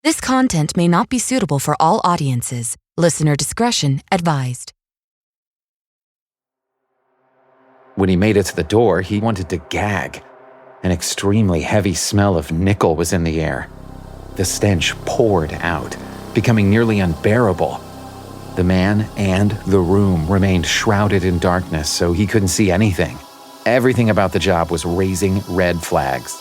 This content may not be suitable for all audiences. Listener discretion advised. When he made it to the door, he wanted to gag. An extremely heavy smell of nickel was in the air. The stench poured out, becoming nearly unbearable. The man and the room remained shrouded in darkness, so he couldn't see anything. Everything about the job was raising red flags.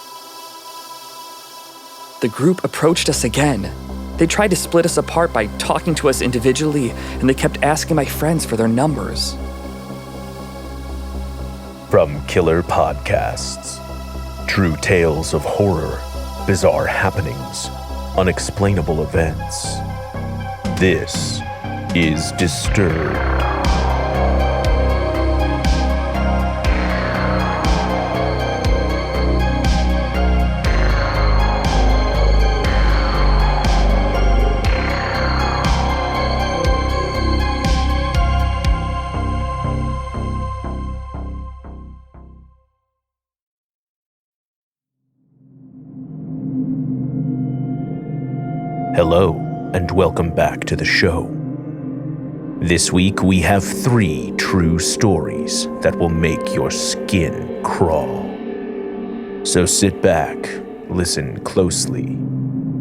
The group approached us again. They tried to split us apart by talking to us individually, and they kept asking my friends for their numbers. From Killer Podcasts. True tales of horror, bizarre happenings, unexplainable events. This is Disturbed. Hello, and welcome back to the show. This week we have 3 true stories that will make your skin crawl. So sit back, listen closely,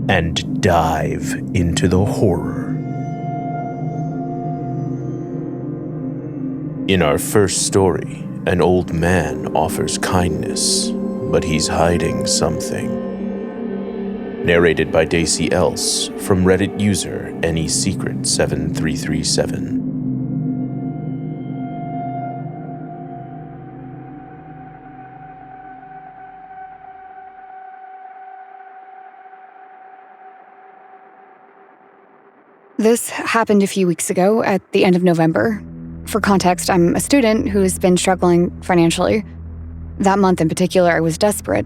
and dive into the horror. In our first story, an old man offers kindness, but he's hiding something. Narrated by Dacey Else from Reddit user AnySecret7337. This happened a few weeks ago at the end of November. For context, I'm a student who's been struggling financially. That month in particular, I was desperate.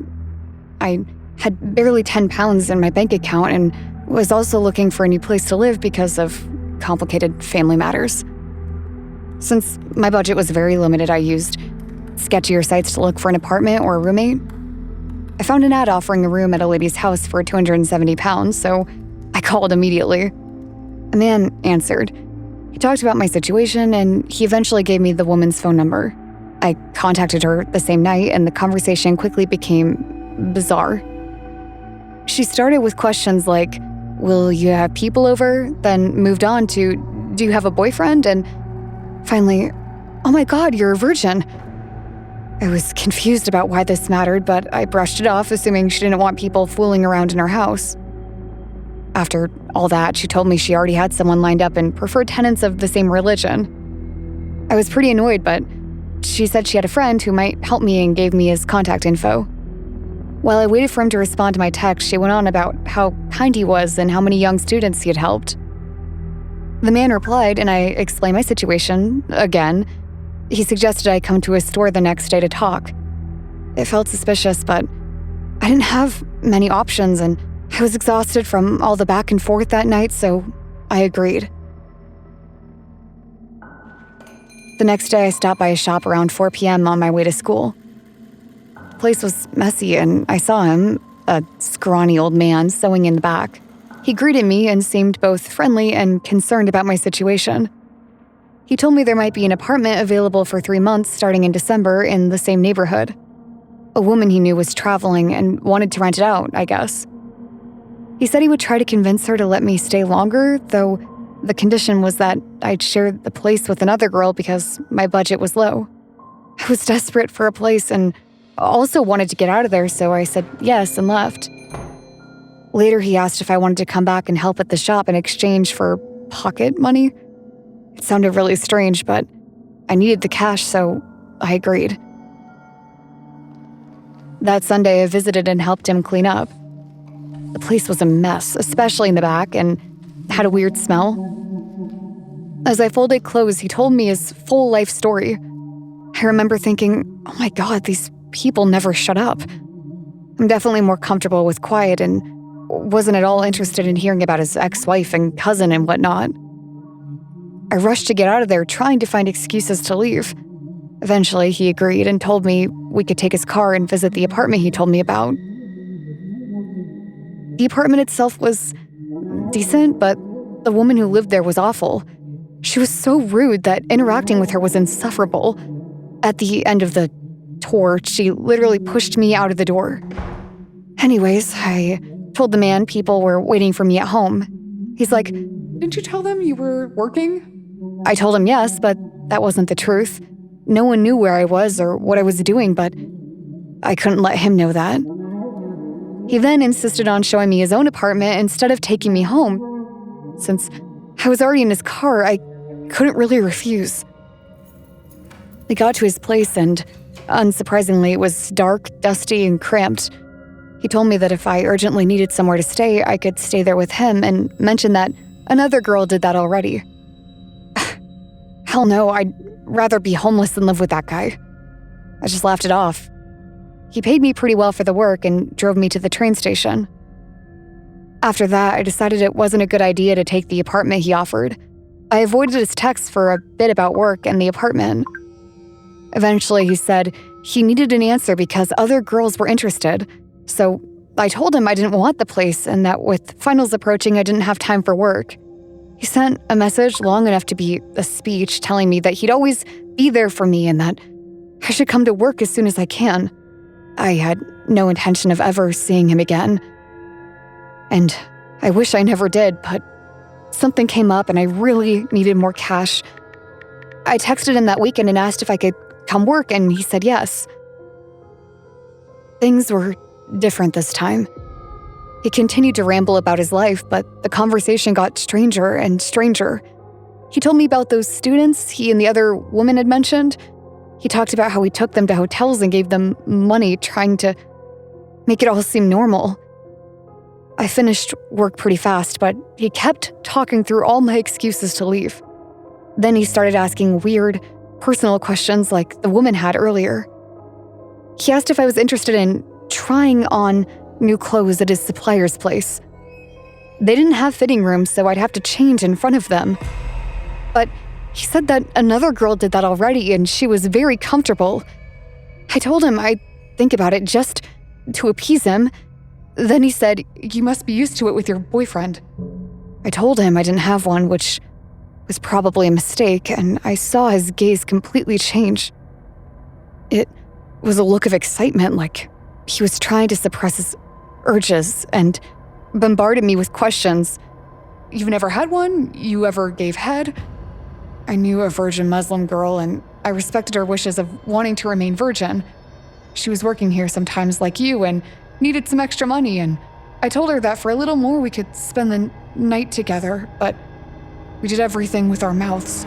I had barely 10 pounds in my bank account and was also looking for a new place to live because of complicated family matters. Since my budget was very limited, I used sketchier sites to look for an apartment or a roommate. I found an ad offering a room at a lady's house for 270 pounds, so I called immediately. A man answered. He talked about my situation, and he eventually gave me the woman's phone number. I contacted her the same night, and the conversation quickly became bizarre. She started with questions like, "Will you have people over?" Then moved on to, "Do you have a boyfriend?" And finally, "Oh my God, you're a virgin." I was confused about why this mattered, but I brushed it off, assuming she didn't want people fooling around in her house. After all that, she told me she already had someone lined up and preferred tenets of the same religion. I was pretty annoyed, but she said she had a friend who might help me and gave me his contact info. While I waited for him to respond to my text, she went on about how kind he was and how many young students he had helped. The man replied, and I explained my situation again. He suggested I come to his store the next day to talk. It felt suspicious, but I didn't have many options, and I was exhausted from all the back and forth that night, so I agreed. The next day, I stopped by a shop around 4 p.m. on my way to school. The place was messy, and I saw him, a scrawny old man, sewing in the back. He greeted me and seemed both friendly and concerned about my situation. He told me there might be an apartment available for 3 months starting in December in the same neighborhood. A woman he knew was traveling and wanted to rent it out, I guess. He said he would try to convince her to let me stay longer, though the condition was that I'd share the place with another girl because my budget was low. I was desperate for a place and also wanted to get out of there, so I said yes and left. Later, he asked if I wanted to come back and help at the shop in exchange for pocket money. It sounded really strange, but I needed the cash, so I agreed. That Sunday, I visited and helped him clean up. The place was a mess, especially in the back, and had a weird smell. As I folded clothes, he told me his full life story. I remember thinking, oh my God, these people never shut up. I'm definitely more comfortable with quiet and wasn't at all interested in hearing about his ex-wife and cousin and whatnot. I rushed to get out of there, trying to find excuses to leave. Eventually, he agreed and told me we could take his car and visit the apartment he told me about. The apartment itself was decent, but the woman who lived there was awful. She was so rude that interacting with her was insufferable. At the end of the tour, she literally pushed me out of the door. Anyways, I told the man people were waiting for me at home. He's like, "Didn't you tell them you were working?" I told him yes, but that wasn't the truth. No one knew where I was or what I was doing, but I couldn't let him know that. He then insisted on showing me his own apartment instead of taking me home. Since I was already in his car, I couldn't really refuse. We got to his place and, unsurprisingly, it was dark, dusty, and cramped. He told me that if I urgently needed somewhere to stay, I could stay there with him and mentioned that another girl did that already. Hell no, I'd rather be homeless than live with that guy. I just laughed it off. He paid me pretty well for the work and drove me to the train station. After that, I decided it wasn't a good idea to take the apartment he offered. I avoided his texts for a bit about work and the apartment. Eventually, he said he needed an answer because other girls were interested. So I told him I didn't want the place and that with finals approaching, I didn't have time for work. He sent a message long enough to be a speech telling me that he'd always be there for me and that I should come to work as soon as I can. I had no intention of ever seeing him again. And I wish I never did, but something came up and I really needed more cash. I texted him that weekend and asked if I could come work, and he said yes. Things were different this time. He continued to ramble about his life, but the conversation got stranger and stranger. He told me about those students he and the other woman had mentioned. He talked about how he took them to hotels and gave them money, trying to make it all seem normal. I finished work pretty fast, but he kept talking through all my excuses to leave. Then he started asking weird, personal questions like the woman had earlier. He asked if I was interested in trying on new clothes at his supplier's place. They didn't have fitting rooms, so I'd have to change in front of them. But he said that another girl did that already and she was very comfortable. I told him I'd think about it just to appease him. Then he said, "You must be used to it with your boyfriend." I told him I didn't have one, which was probably a mistake, and I saw his gaze completely change. It was a look of excitement, like he was trying to suppress his urges, and bombarded me with questions. "You've never had one? You ever gave head?" I knew a virgin Muslim girl, and I respected her wishes of wanting to remain virgin. She was working here sometimes like you and needed some extra money, and I told her that for a little more we could spend the night together, but we did everything with our mouths.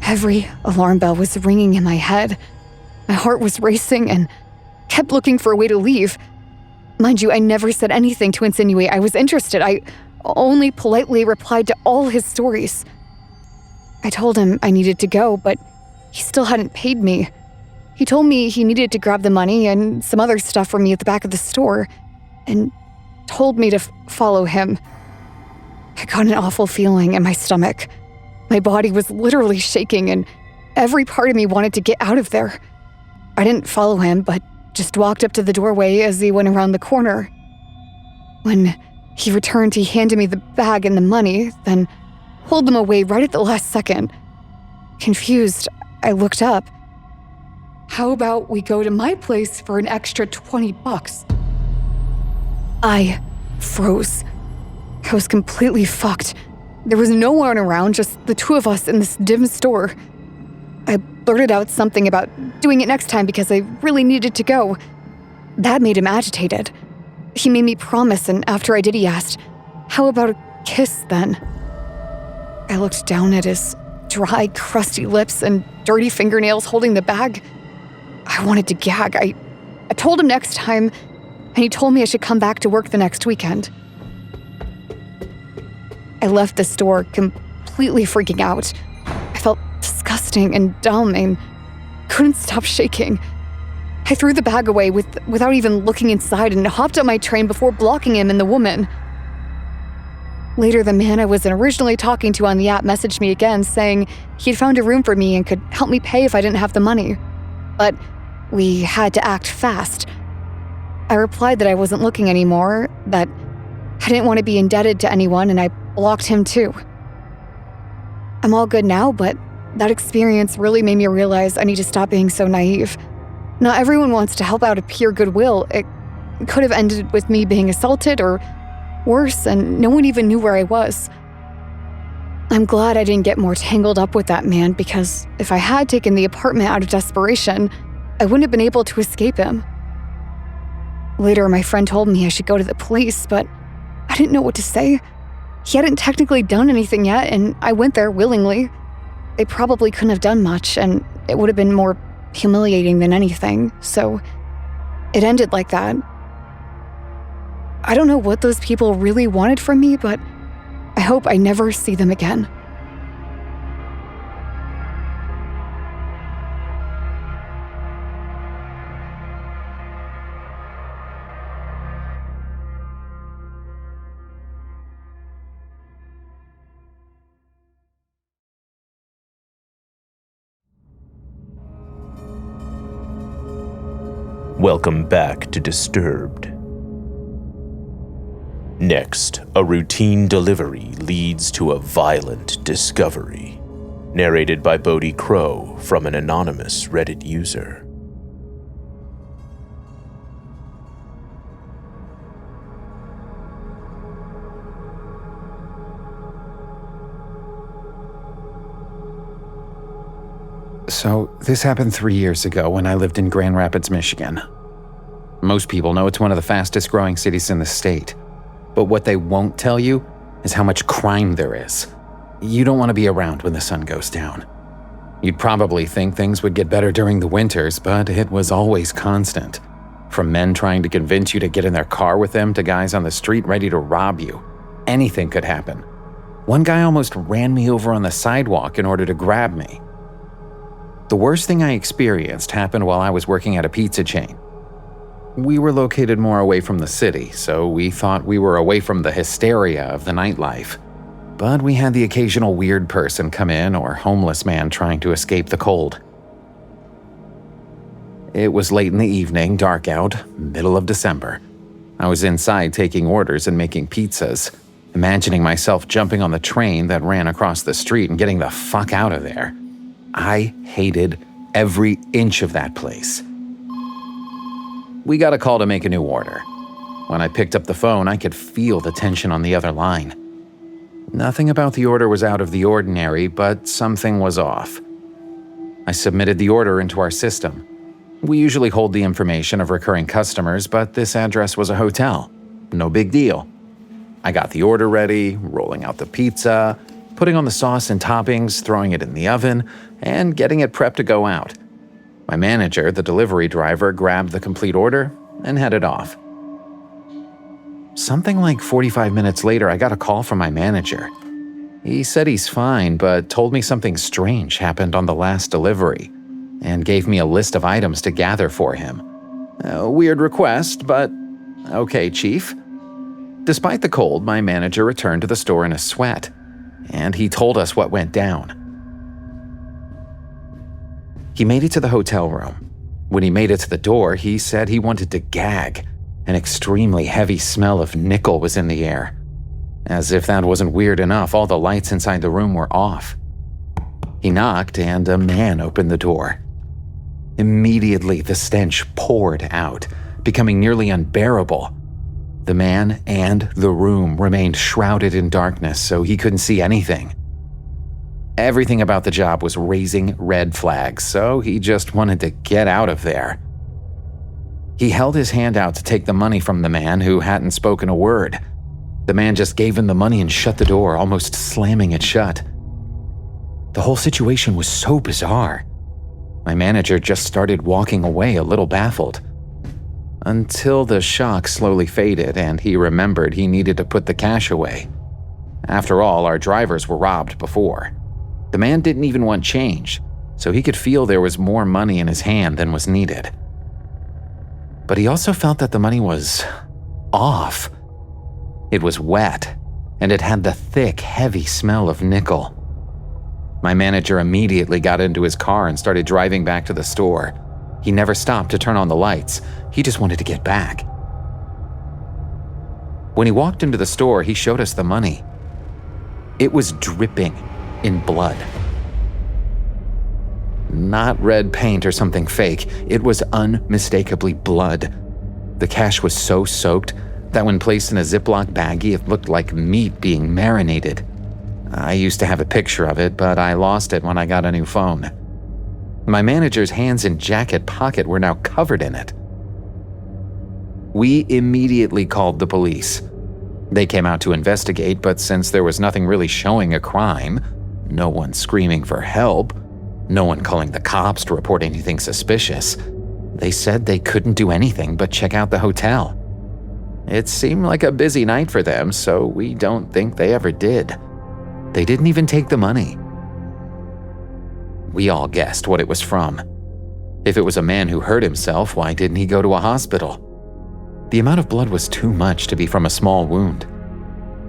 Every alarm bell was ringing in my head. My heart was racing and kept looking for a way to leave. Mind you, I never said anything to insinuate I was interested. I only politely replied to all his stories. I told him I needed to go, but he still hadn't paid me. He told me he needed to grab the money and some other stuff from me at the back of the store, and told me to follow him. I got an awful feeling in my stomach. My body was literally shaking, and every part of me wanted to get out of there. I didn't follow him, but just walked up to the doorway as he went around the corner. When he returned, he handed me the bag and the money, then pulled them away right at the last second. Confused, I looked up. "How about we go to my place for an extra $20? I froze. I was completely fucked. There was no one around, just the two of us in this dim store. I blurted out something about doing it next time because I really needed to go. That made him agitated. He made me promise, and after I did, he asked, "How about a kiss then?" I looked down at his dry, crusty lips and dirty fingernails holding the bag. I wanted to gag. I told him next time, and he told me I should come back to work the next weekend. I left the store completely freaking out. I felt disgusting and dumb and couldn't stop shaking. I threw the bag away without even looking inside and hopped on my train before blocking him and the woman. Later, the man I was originally talking to on the app messaged me again saying he'd found a room for me and could help me pay if I didn't have the money. But we had to act fast. I replied that I wasn't looking anymore, that I didn't want to be indebted to anyone, and I blocked him too. I'm all good now, but that experience really made me realize I need to stop being so naive. Not everyone wants to help out of pure goodwill. It could have ended with me being assaulted or worse, and no one even knew where I was. I'm glad I didn't get more tangled up with that man, because if I had taken the apartment out of desperation, I wouldn't have been able to escape him. Later, my friend told me I should go to the police, but I didn't know what to say. He hadn't technically done anything yet, and I went there willingly. They probably couldn't have done much, and it would have been more humiliating than anything, so it ended like that. I don't know what those people really wanted from me, but I hope I never see them again. Welcome back to Disturbed. Next, a routine delivery leads to a violent discovery. Narrated by Bodhi Crowe from an anonymous Reddit user. So, this happened 3 years ago when I lived in Grand Rapids, Michigan. Most people know it's one of the fastest growing cities in the state. But what they won't tell you is how much crime there is. You don't want to be around when the sun goes down. You'd probably think things would get better during the winters, but it was always constant. From men trying to convince you to get in their car with them to guys on the street ready to rob you. Anything could happen. One guy almost ran me over on the sidewalk in order to grab me. The worst thing I experienced happened while I was working at a pizza chain. We were located more away from the city, so we thought we were away from the hysteria of the nightlife. But we had the occasional weird person come in or homeless man trying to escape the cold. It was late in the evening, dark out, middle of December. I was inside taking orders and making pizzas, imagining myself jumping on the train that ran across the street and getting the fuck out of there. I hated every inch of that place. We got a call to make a new order. When I picked up the phone, I could feel the tension on the other line. Nothing about the order was out of the ordinary, but something was off. I submitted the order into our system. We usually hold the information of recurring customers, but this address was a hotel. No big deal. I got the order ready, rolling out the pizza, putting on the sauce and toppings, throwing it in the oven, and getting it prepped to go out. My manager, the delivery driver, grabbed the complete order and headed off. Something like 45 minutes later, I got a call from my manager. He said he's fine, but told me something strange happened on the last delivery and gave me a list of items to gather for him. A weird request, but okay, chief. Despite the cold, my manager returned to the store in a sweat, and he told us what went down. He made it to the hotel room. When he made it to the door, he said he wanted to gag. An extremely heavy smell of nickel was in the air. As if that wasn't weird enough, all the lights inside the room were off. He knocked, and a man opened the door. Immediately, the stench poured out, becoming nearly unbearable. The man and the room remained shrouded in darkness, so he couldn't see anything. Everything about the job was raising red flags, so he just wanted to get out of there. He held his hand out to take the money from the man who hadn't spoken a word. The man just gave him the money and shut the door, almost slamming it shut. The whole situation was so bizarre. My manager just started walking away, a little baffled. Until the shock slowly faded and he remembered he needed to put the cash away. After all, our drivers were robbed before. The man didn't even want change, so he could feel there was more money in his hand than was needed. But he also felt that the money was off. It was wet, and it had the thick, heavy smell of nickel. My manager immediately got into his car and started driving back to the store. He never stopped to turn on the lights. He just wanted to get back. When he walked into the store, he showed us the money. It was dripping in blood. Not red paint or something fake. It was unmistakably blood. The cash was so soaked that when placed in a Ziploc baggie, it looked like meat being marinated. I used to have a picture of it, but I lost it when I got a new phone. My manager's hands and jacket pocket were now covered in it. We immediately called the police. They came out to investigate, but since there was nothing really showing a crime, no one screaming for help, no one calling the cops to report anything suspicious, they said they couldn't do anything but check out the hotel. It seemed like a busy night for them, so we don't think they ever did. They didn't even take the money. We all guessed what it was from. If it was a man who hurt himself, why didn't he go to a hospital? The amount of blood was too much to be from a small wound.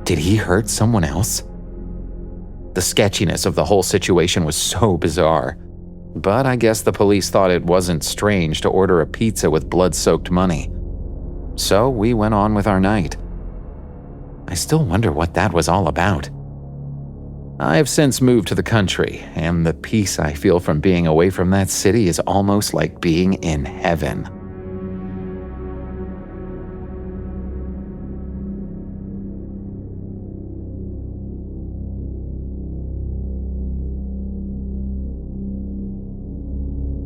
Did he hurt someone else? The sketchiness of the whole situation was so bizarre, but I guess the police thought it wasn't strange to order a pizza with blood-soaked money. So we went on with our night. I still wonder what that was all about. I've since moved to the country, and the peace I feel from being away from that city is almost like being in heaven.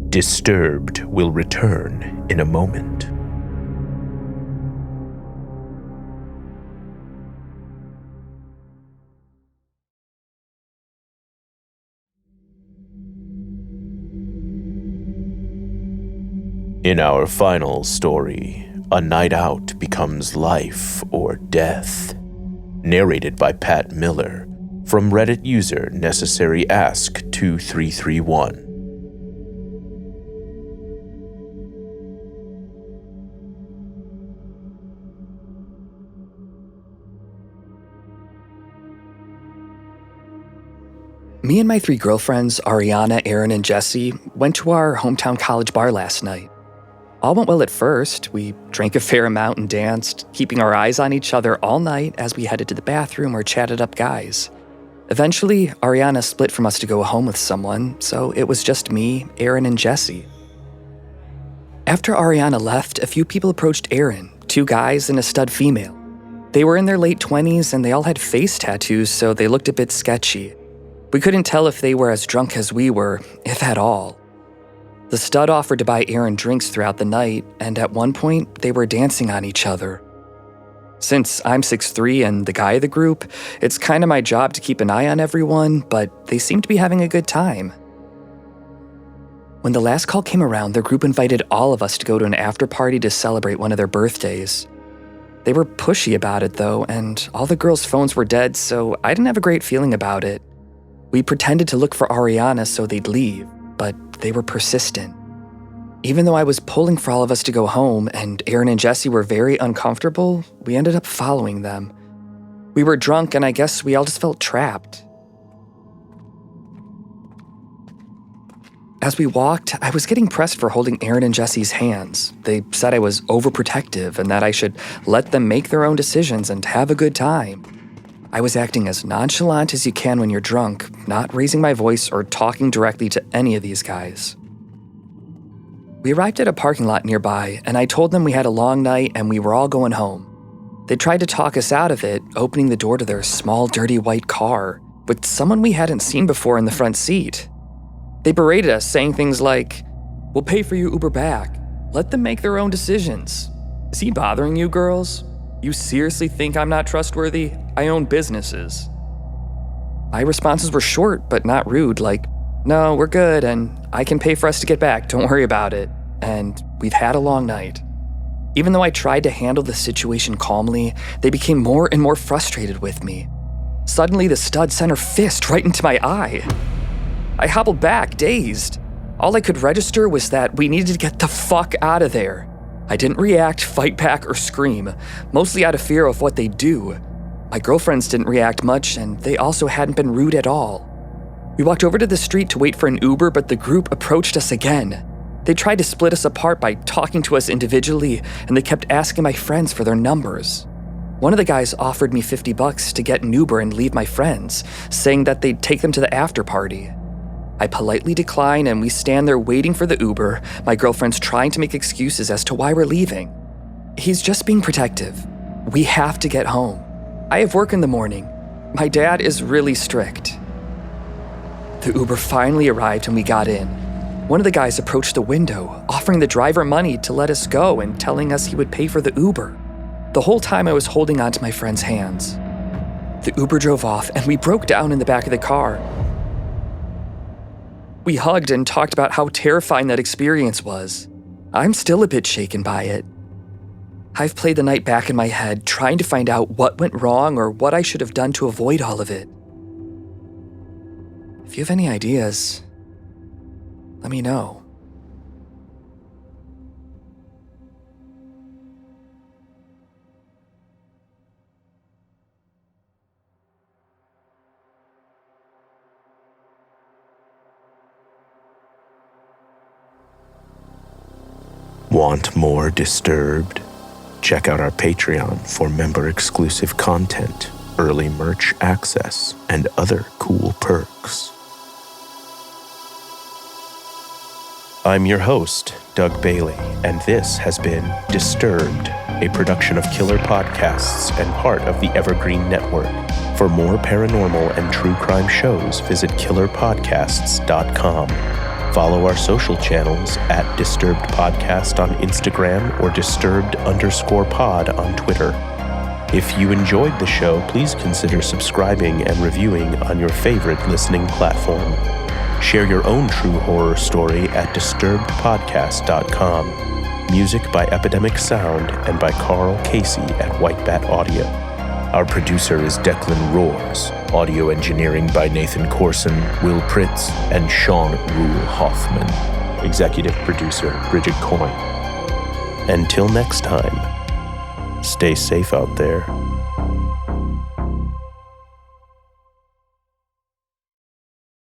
Disturbed will return in a moment. In our final story, a night out becomes life or death. Narrated by Pat Miller from Reddit user NecessaryAsk2331. Me and my 3 girlfriends, Ariana, Erin, and Jessie, went to our hometown college bar last night. All went well at first. We drank a fair amount and danced, keeping our eyes on each other all night as we headed to the bathroom or chatted up guys. Eventually, Ariana split from us to go home with someone, so it was just me, Erin, and Jessie. After Ariana left, a few people approached Erin, 2 guys and a stud female. They were in their late 20s and they all had face tattoos, so they looked a bit sketchy. We couldn't tell if they were as drunk as we were, if at all. The stud offered to buy Erin drinks throughout the night, and at one point, they were dancing on each other. Since I'm 6'3" and the guy of the group, it's kind of my job to keep an eye on everyone, but they seemed to be having a good time. When the last call came around, their group invited all of us to go to an after party to celebrate one of their birthdays. They were pushy about it though, and all the girls' phones were dead, so I didn't have a great feeling about it. We pretended to look for Ariana so they'd leave, but they were persistent. Even though I was pulling for all of us to go home and Erin and Jessie were very uncomfortable, we ended up following them. We were drunk and I guess we all just felt trapped. As we walked, I was getting pressed for holding Erin and Jessie's hands. They said I was overprotective and that I should let them make their own decisions and have a good time. I was acting as nonchalant as you can when you're drunk, not raising my voice or talking directly to any of these guys. We arrived at a parking lot nearby, and I told them we had a long night and we were all going home. They tried to talk us out of it, opening the door to their small, dirty white car, with someone we hadn't seen before in the front seat. They berated us, saying things like, "We'll pay for your Uber back. Let them make their own decisions. Is he bothering you, girls? You seriously think I'm not trustworthy? I own businesses." My responses were short but not rude, like, "No, we're good, and I can pay for us to get back, don't worry about it." And we've had a long night. Even though I tried to handle the situation calmly, they became more and more frustrated with me. Suddenly, the stud sent her fist right into my eye. I hobbled back, dazed. All I could register was that we needed to get the fuck out of there. I didn't react, fight back, or scream, mostly out of fear of what they'd do. My girlfriends didn't react much, and they also hadn't been rude at all. We walked over to the street to wait for an Uber, but the group approached us again. They tried to split us apart by talking to us individually, and they kept asking my friends for their numbers. One of the guys offered me $50 to get an Uber and leave my friends, saying that they'd take them to the after party. I politely decline and we stand there waiting for the Uber. My girlfriend's trying to make excuses as to why we're leaving. He's just being protective. We have to get home. I have work in the morning. My dad is really strict. The Uber finally arrived and we got in. One of the guys approached the window, offering the driver money to let us go and telling us he would pay for the Uber. The whole time I was holding onto my friend's hands. The Uber drove off and we broke down in the back of the car. We hugged and talked about how terrifying that experience was. I'm still a bit shaken by it. I've played the night back in my head, trying to find out what went wrong or what I should have done to avoid all of it. If you have any ideas, let me know. Want more Disturbed? Check out our Patreon for member-exclusive content, early merch access, and other cool perks. I'm your host, Doug Bailey, and this has been Disturbed, a production of Killer Podcasts and part of the Evergreen Network. For more paranormal and true crime shows, visit killerpodcasts.com. Follow our social channels at Disturbed Podcast on Instagram or Disturbed_pod on Twitter. If you enjoyed the show, please consider subscribing and reviewing on your favorite listening platform. Share your own true horror story at disturbedpodcast.com. Music by Epidemic Sound and by Carl Casey at White Bat Audio. Our producer is Declan Roars. Audio engineering by Nathan Corson, Will Pritz, and Sean Rule Hoffman. Executive producer Bridget Coyne. Until next time, stay safe out there.